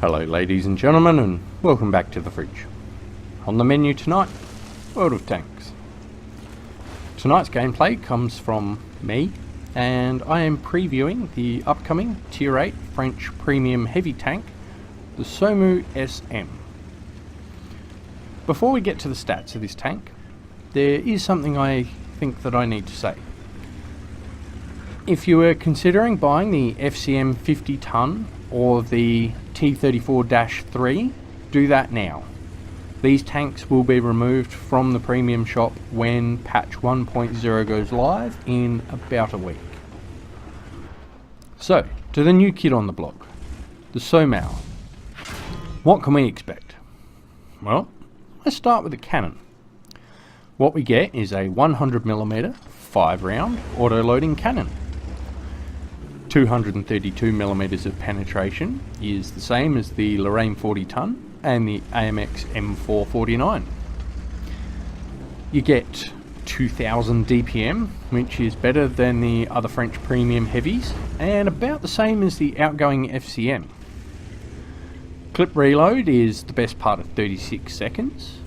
Hello ladies and gentlemen, and welcome back to the fridge. On the menu tonight, World of Tanks. Tonight's gameplay comes from me, and I am previewing the upcoming Tier 8 French Premium Heavy Tank, the Somua SM. Before we get to the stats of this tank, there is something I think that I need to say. If you were considering buying the FCM 50 ton or the T34-3, do that now. These tanks will be removed from the premium shop when patch 1.0 goes live in about a week. So, to the new kid on the block, the Somua. What can we expect? Well, let's start with the cannon. What we get is a 100mm 5-round auto-loading cannon. 232mm of penetration is the same as the Lorraine 40 ton and the AMX M449. You get 2000 DPM, which is better than the other French premium heavies and about the same as the outgoing FCM. Clip reload is the best part of 36 seconds,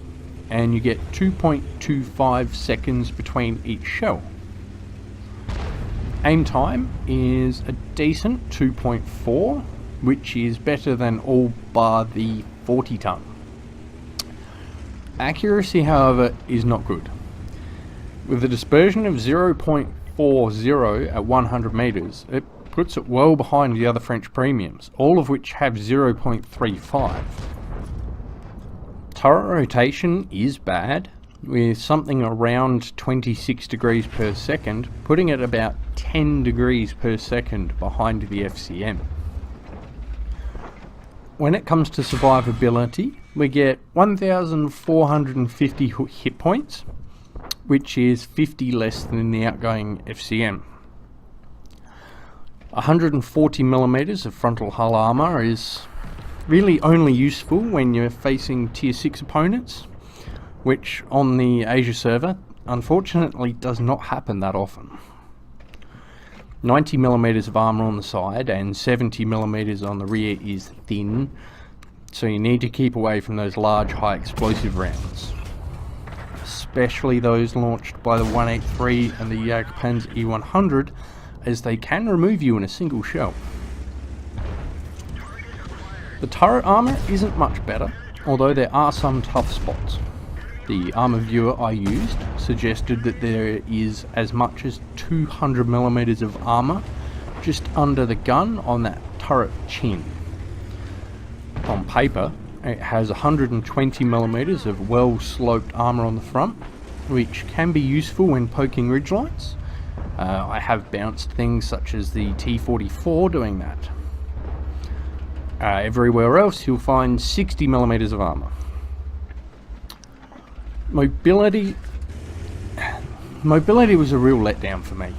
and you get 2.25 seconds between each shell. Aim time is a decent 2.4, which is better than all bar the 40 ton. Accuracy, however, is not good. With a dispersion of 0.40 at 100 meters, it puts it well behind the other French premiums, all of which have 0.35. Turret rotation is bad, with something around 26 degrees per second, putting it about 10 degrees per second behind the FCM. When it comes to survivability, we get 1,450 hit points, which is 50 less than the outgoing FCM. 140mm of frontal hull armour is really only useful when you're facing tier 6 opponents, which on the Asia server unfortunately does not happen that often. 90mm of armour on the side and 70mm on the rear is thin, so you need to keep away from those large high explosive rounds, especially those launched by the 183 and the Gigabyte E100, as they can remove you in a single shell. The turret armour isn't much better, although there are some tough spots. The armour viewer I used suggested that there is as much as 200mm of armour just under the gun on that turret chin. On paper, it has 120mm of well-sloped armour on the front, which can be useful when poking ridgelines. I have bounced things such as the T44 doing that. Everywhere else you'll find 60mm of armour. Mobility was a real letdown for me.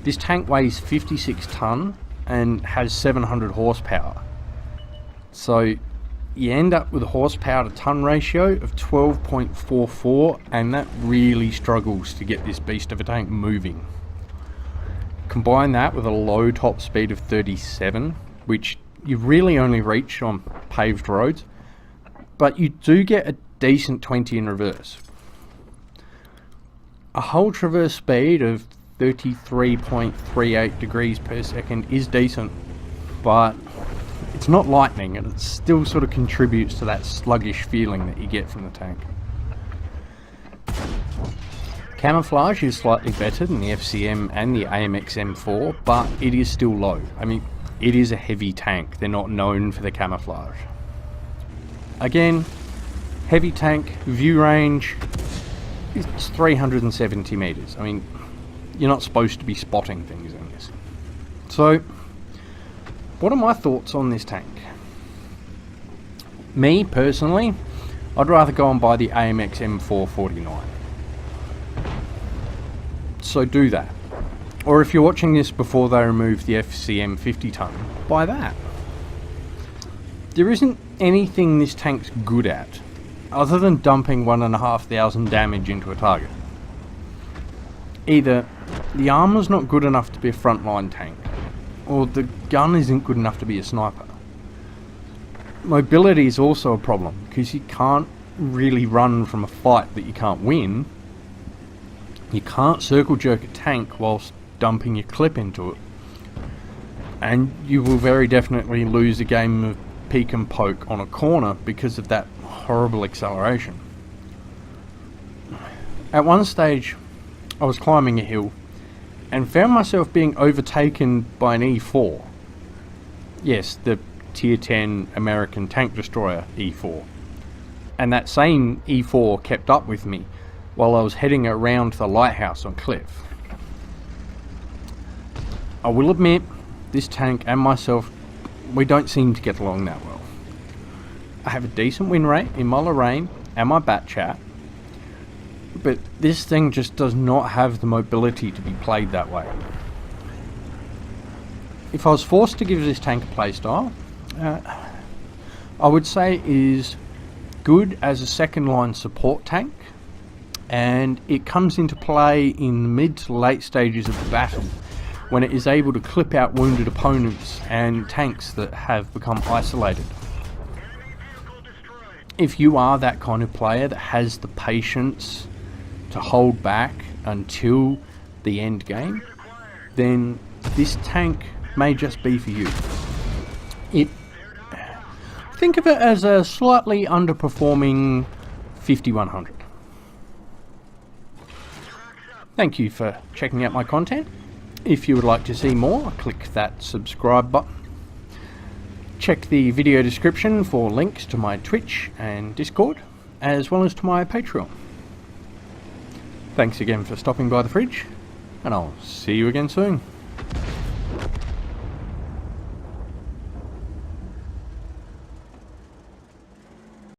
This tank weighs 56 ton and has 700 horsepower. So you end up with a horsepower to ton ratio of 12.44, and that really struggles to get this beast of a tank moving. Combine that with a low top speed of 37, which you really only reach on paved roads, but you do get a decent 20 in reverse. A hull traverse speed of 33.38 degrees per second is decent, but it's not lightning, and it still sort of contributes to that sluggish feeling that you get from the tank. Camouflage is slightly better than the FCM and the AMX M4, but it is still low. I mean, it is a heavy tank. They're not known for the camouflage. Again, heavy tank, view range, it's 370 meters. I mean, you're not supposed to be spotting things in this. So, what are my thoughts on this tank? Me, personally, I'd rather go and buy the AMX M449. So do that. Or if you're watching this before they remove the FCM 50 ton, buy that. There isn't anything this tank's good at, other than dumping 1,500 damage into a target. Either the armour's not good enough to be a frontline tank, or the gun isn't good enough to be a sniper. Mobility is also a problem, because you can't really run from a fight that you can't win. You can't circle jerk a tank whilst dumping your clip into it. And you will very definitely lose a game of peek and poke on a corner because of that horrible acceleration. At one stage, I was climbing a hill and found myself being overtaken by an E4. Yes, the Tier 10 American tank destroyer E4. And that same E4 kept up with me while I was heading around the lighthouse on Cliff. I will admit, this tank and myself, we don't seem to get along that well. I have a decent win rate in my Lorraine and my bat chat, but this thing just does not have the mobility to be played that way. If I was forced to give this tank a playstyle, I would say it is good as a second line support tank, and it comes into play in the mid to late stages of the battle when it is able to clip out wounded opponents and tanks that have become isolated. If you are that kind of player that has the patience to hold back until the end game, then this tank may just be for you. Think of it as a slightly underperforming 5100. Thank you for checking out my content. If you would like to see more, click that subscribe button. Check the video description for links to my Twitch and Discord, as well as to my Patreon. Thanks again for stopping by the fridge, and I'll see you again soon.